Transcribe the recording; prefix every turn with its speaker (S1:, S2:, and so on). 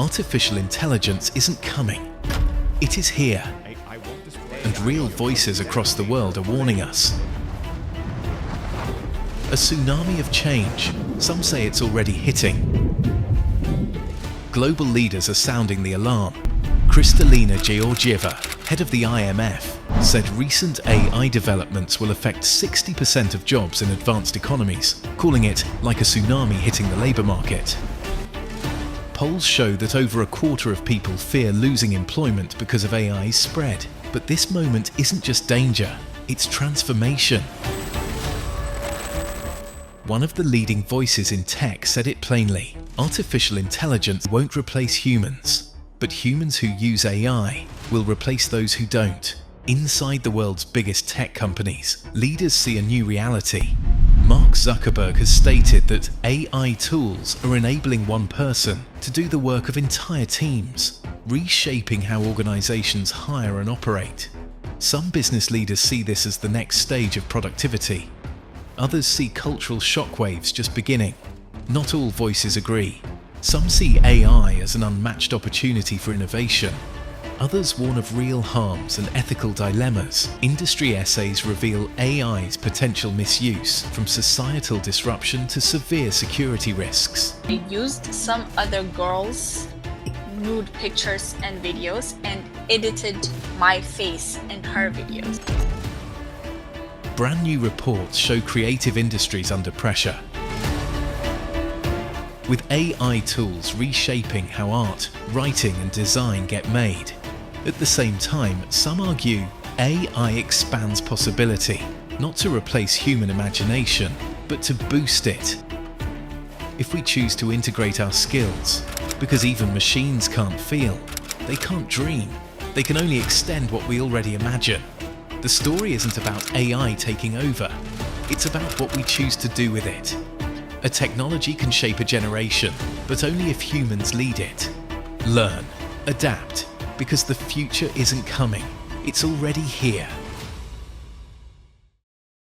S1: artificial intelligence isn't coming. It is here. And real voices across the world are warning us. A tsunami of change. Some say it's already hitting. Global leaders are sounding the alarm. Kristalina Georgieva, head of the IMF, said recent AI developments will affect 60% of jobs in advanced economies, calling it like a tsunami hitting the labour market. Polls show that over a quarter of people fear losing employment because of AI's spread. But this moment isn't just danger, it's transformation. One of the leading voices in tech said it plainly: artificial intelligence won't replace humans, but humans who use AI will replace those who don't. Inside the world's biggest tech companies, leaders see a new reality. Mark Zuckerberg has stated that AI tools are enabling one person to do the work of entire teams, reshaping how organizations hire and operate. Some business leaders see this as the next stage of productivity. Others see cultural shockwaves just beginning. Not all voices agree. Some see AI as an unmatched opportunity for innovation. Others warn of real harms and ethical dilemmas. Industry essays reveal AI's potential misuse, from societal disruption to severe security risks.
S2: I used some other girls' nude pictures and videos and edited my face in her videos.
S1: Brand new reports show creative industries under pressure, with AI tools reshaping how art, writing and design get made. At the same time, some argue AI expands possibility, not to replace human imagination, but to boost it. If we choose to integrate our skills, because even machines can't feel, they can't dream, they can only extend what we already imagine. The story isn't about AI taking over, it's about what we choose to do with it. A technology can shape a generation, but only if humans lead it. Learn, adapt, because the future isn't coming, it's already here.